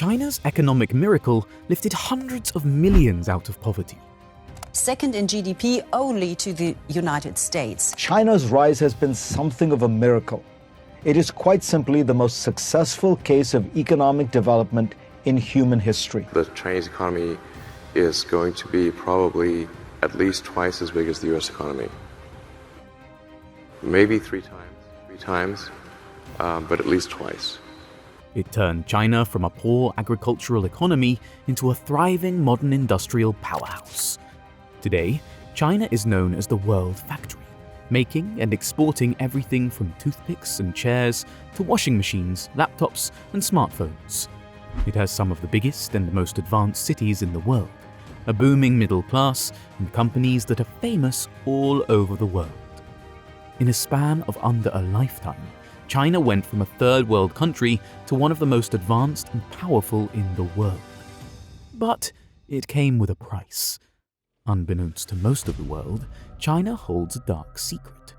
China's economic miracle lifted hundreds of millions out of poverty. Second in GDP only to the United States. China's rise has been something of a miracle. It is quite simply the most successful case of economic development in human history. The Chinese economy is going to be probably at least twice as big as the US economy. Maybe three times, but at least twice. It turned China from a poor agricultural economy into a thriving modern industrial powerhouse. Today, China is known as the world factory, making and exporting everything from toothpicks and chairs to washing machines, laptops, and smartphones. It has some of the biggest and most advanced cities in the world, a booming middle class, and companies that are famous all over the world. In a span of under a lifetime, China went from a third world country to one of the most advanced and powerful in the world. But it came with a price. Unbeknownst to most of the world, China holds a dark secret.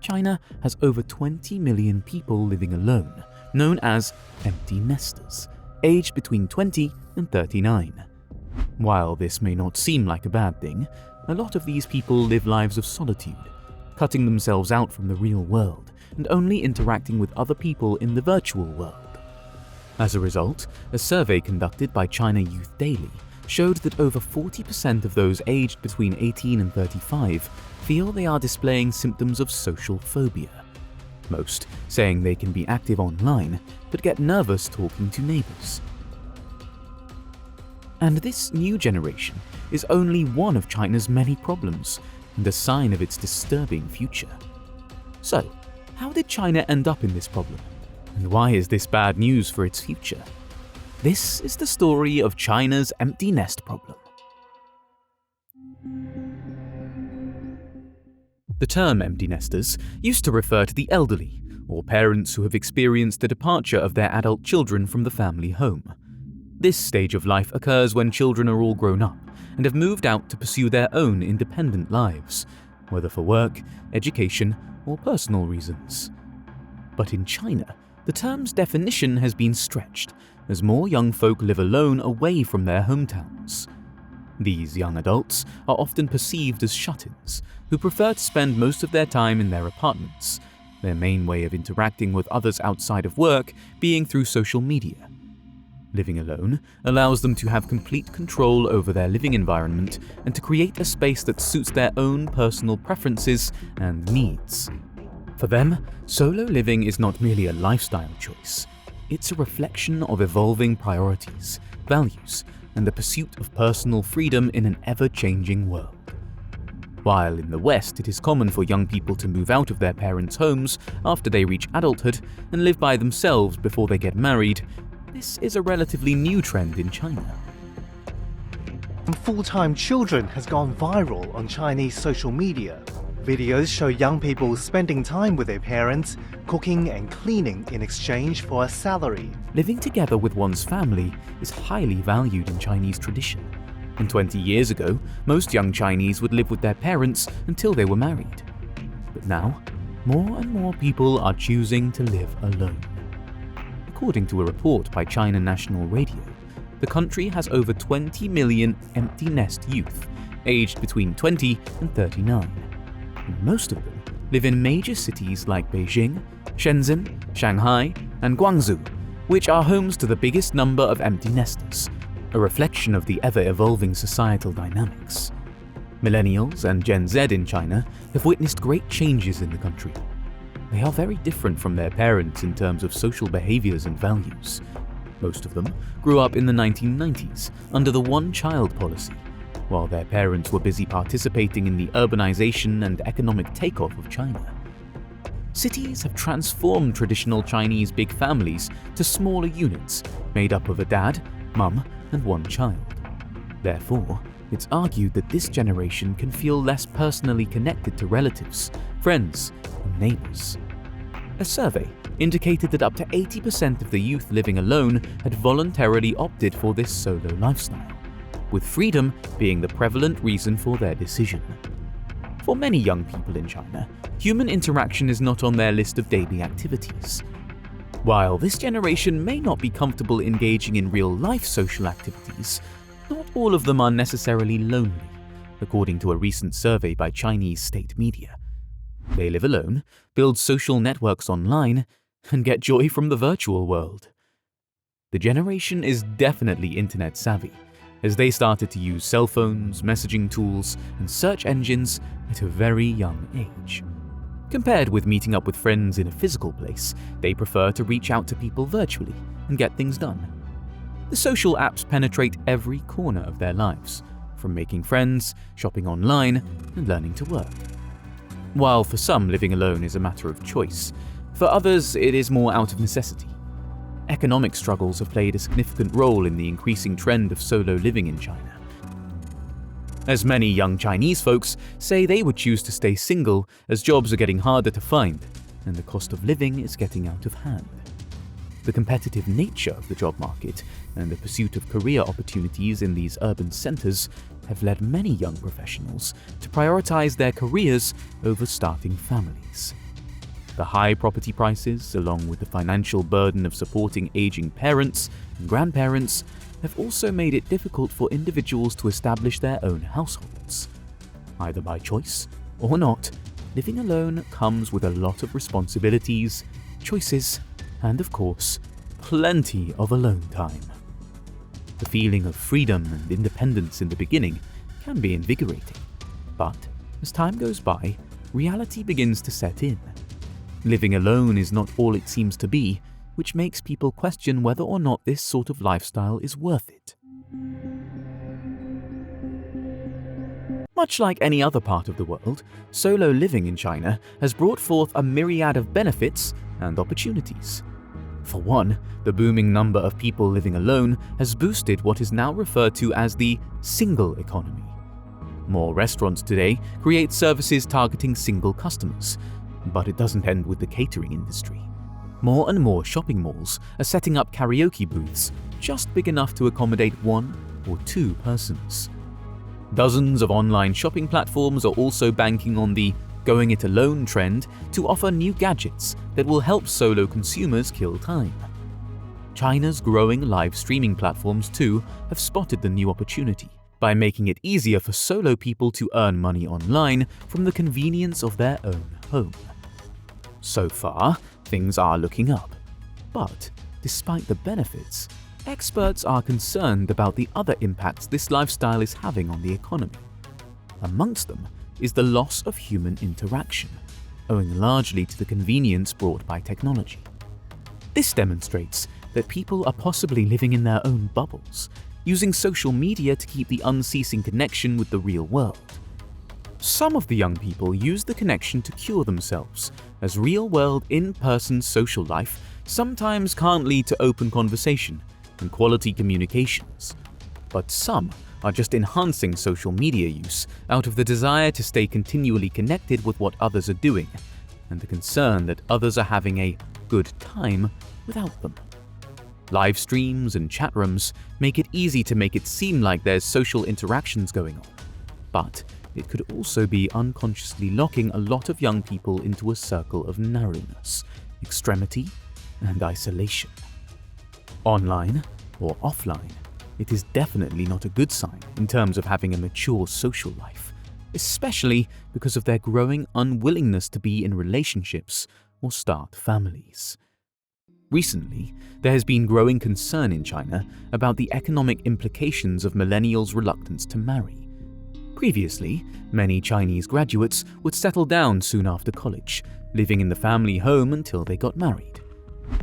China has over 20 million people living alone, known as empty nesters, aged between 20 and 39. While this may not seem like a bad thing, a lot of these people live lives of solitude, cutting themselves out from the real world and only interacting with other people in the virtual world. As a result, a survey conducted by China Youth Daily showed that over 40% of those aged between 18 and 35 feel they are displaying symptoms of social phobia. Most saying they can be active online but get nervous talking to neighbours. And this new generation is only one of China's many problems and a sign of its disturbing future. So, how did China end up in this problem? And why is this bad news for its future? This is the story of China's empty nest problem. The term empty nesters used to refer to the elderly, or parents who have experienced the departure of their adult children from the family home. This stage of life occurs when children are all grown up and have moved out to pursue their own independent lives, whether for work, education, or personal reasons. But in China, the term's definition has been stretched as more young folk live alone away from their hometowns. These young adults are often perceived as shut-ins who prefer to spend most of their time in their apartments, their main way of interacting with others outside of work being through social media. Living alone allows them to have complete control over their living environment and to create a space that suits their own personal preferences and needs. For them, solo living is not merely a lifestyle choice. It's a reflection of evolving priorities, values, and the pursuit of personal freedom in an ever-changing world. While in the West it is common for young people to move out of their parents' homes after they reach adulthood and live by themselves before they get married, this is a relatively new trend in China. Full-time children has gone viral on Chinese social media. Videos show young people spending time with their parents, cooking and cleaning in exchange for a salary. Living together with one's family is highly valued in Chinese tradition. And 20 years ago, most young Chinese would live with their parents until they were married. But now, more and more people are choosing to live alone. According to a report by China National Radio, the country has over 20 million empty nest youth, aged between 20 and 39. And most of them live in major cities like Beijing, Shenzhen, Shanghai, and Guangzhou, which are homes to the biggest number of empty nesters, a reflection of the ever-evolving societal dynamics. Millennials and Gen Z in China have witnessed great changes in the country. They are very different from their parents in terms of social behaviors and values. Most of them grew up in the 1990s under the one-child policy, while their parents were busy participating in the urbanization and economic takeoff of China. Cities have transformed traditional Chinese big families to smaller units made up of a dad, mum, and one child. Therefore, it's argued that this generation can feel less personally connected to relatives, friends, and neighbours. A survey indicated that up to 80% of the youth living alone had voluntarily opted for this solo lifestyle, with freedom being the prevalent reason for their decision. For many young people in China, human interaction is not on their list of daily activities. While this generation may not be comfortable engaging in real-life social activities, not all of them are necessarily lonely, according to a recent survey by Chinese state media. They live alone, build social networks online, and get joy from the virtual world. The generation is definitely internet savvy, as they started to use cell phones, messaging tools, and search engines at a very young age. Compared with meeting up with friends in a physical place, they prefer to reach out to people virtually and get things done. The social apps penetrate every corner of their lives, from making friends, shopping online, and learning to work. While for some living alone is a matter of choice, for others it is more out of necessity. Economic struggles have played a significant role in the increasing trend of solo living in China. As many young Chinese folks say they would choose to stay single as jobs are getting harder to find and the cost of living is getting out of hand. The competitive nature of the job market and the pursuit of career opportunities in these urban centers have led many young professionals to prioritize their careers over starting families. The high property prices, along with the financial burden of supporting aging parents and grandparents, have also made it difficult for individuals to establish their own households. Either by choice or not, living alone comes with a lot of responsibilities, choices, and of course, plenty of alone time. The feeling of freedom and independence in the beginning can be invigorating, but as time goes by, reality begins to set in. Living alone is not all it seems to be, which makes people question whether or not this sort of lifestyle is worth it. Much like any other part of the world, solo living in China has brought forth a myriad of benefits and opportunities. For one, the booming number of people living alone has boosted what is now referred to as the single economy. More restaurants today create services targeting single customers, but it doesn't end with the catering industry. More and more shopping malls are setting up karaoke booths just big enough to accommodate 1 or 2 persons. Dozens of online shopping platforms are also banking on the going it alone trend to offer new gadgets that will help solo consumers kill time. China's growing live streaming platforms too have spotted the new opportunity by making it easier for solo people to earn money online from the convenience of their own home. So far, things are looking up. But despite the benefits, experts are concerned about the other impacts this lifestyle is having on the economy. Amongst them is the loss of human interaction, owing largely to the convenience brought by technology. This demonstrates that people are possibly living in their own bubbles, using social media to keep the unceasing connection with the real world. Some of the young people use the connection to cure themselves, as real-world in-person social life sometimes can't lead to open conversation and quality communications. But some are just enhancing social media use out of the desire to stay continually connected with what others are doing, and the concern that others are having a good time without them. Live streams and chat rooms make it easy to make it seem like there's social interactions going on, but it could also be unconsciously locking a lot of young people into a circle of narrowness, extremity, and isolation. Online or offline, it is definitely not a good sign in terms of having a mature social life, especially because of their growing unwillingness to be in relationships or start families. Recently, there has been growing concern in China about the economic implications of millennials' reluctance to marry. Previously, many Chinese graduates would settle down soon after college, living in the family home until they got married.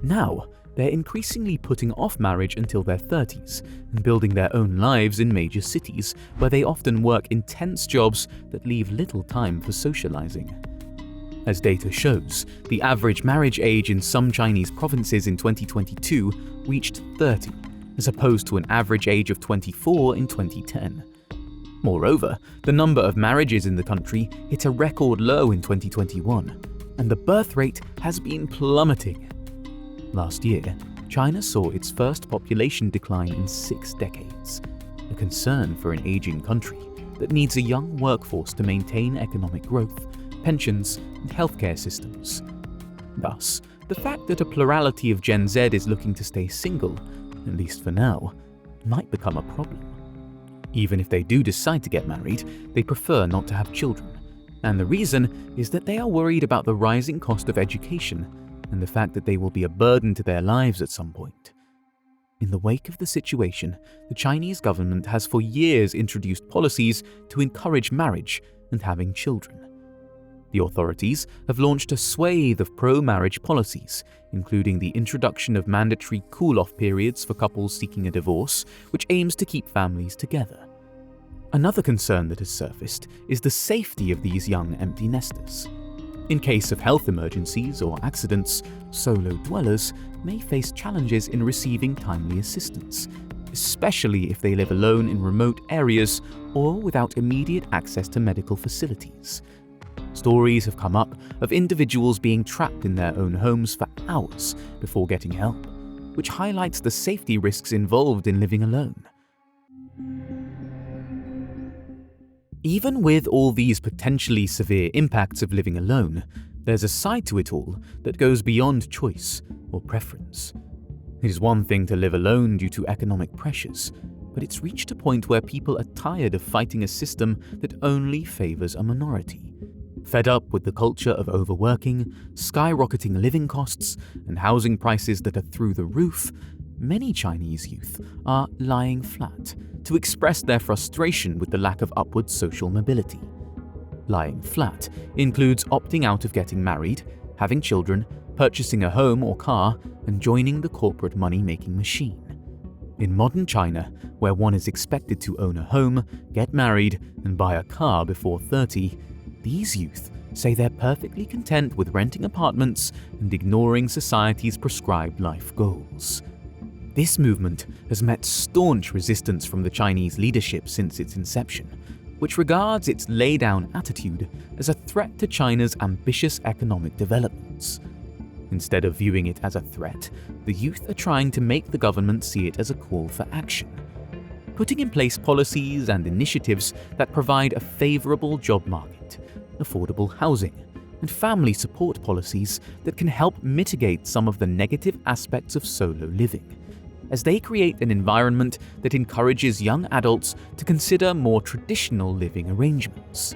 Now, they're increasingly putting off marriage until their 30s and building their own lives in major cities where they often work intense jobs that leave little time for socializing. As data shows, the average marriage age in some Chinese provinces in 2022 reached 30, as opposed to an average age of 24 in 2010. Moreover, the number of marriages in the country hit a record low in 2021, and the birth rate has been plummeting. Last year, China saw its first population decline in 6 decades, a concern for an aging country that needs a young workforce to maintain economic growth, pensions, and healthcare systems. Thus, the fact that a plurality of Gen Z is looking to stay single, at least for now, might become a problem. Even if they do decide to get married, they prefer not to have children, and the reason is that they are worried about the rising cost of education and the fact that they will be a burden to their lives at some point. In the wake of the situation, the Chinese government has for years introduced policies to encourage marriage and having children. The authorities have launched a swathe of pro-marriage policies, including the introduction of mandatory cool-off periods for couples seeking a divorce, which aims to keep families together. Another concern that has surfaced is the safety of these young empty nesters. In case of health emergencies or accidents, solo dwellers may face challenges in receiving timely assistance, especially if they live alone in remote areas or without immediate access to medical facilities. Stories have come up of individuals being trapped in their own homes for hours before getting help, which highlights the safety risks involved in living alone. Even with all these potentially severe impacts of living alone, there's a side to it all that goes beyond choice or preference. It is one thing to live alone due to economic pressures, but it's reached a point where people are tired of fighting a system that only favors a minority. Fed up with the culture of overworking, skyrocketing living costs, and housing prices that are through the roof, many Chinese youth are lying flat to express their frustration with the lack of upward social mobility. Lying flat includes opting out of getting married, having children, purchasing a home or car, and joining the corporate money-making machine. In modern China, where one is expected to own a home, get married, and buy a car before 30, these youth say they're perfectly content with renting apartments and ignoring society's prescribed life goals. This movement has met staunch resistance from the Chinese leadership since its inception, which regards its lay-down attitude as a threat to China's ambitious economic developments. Instead of viewing it as a threat, the youth are trying to make the government see it as a call for action, putting in place policies and initiatives that provide a favorable job market, affordable housing, and family support policies that can help mitigate some of the negative aspects of solo living, as they create an environment that encourages young adults to consider more traditional living arrangements.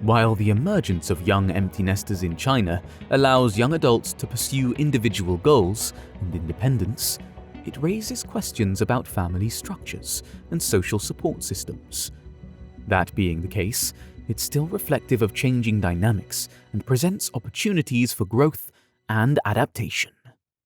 While the emergence of young empty nesters in China allows young adults to pursue individual goals and independence, it raises questions about family structures and social support systems. That being the case, it's still reflective of changing dynamics and presents opportunities for growth and adaptation.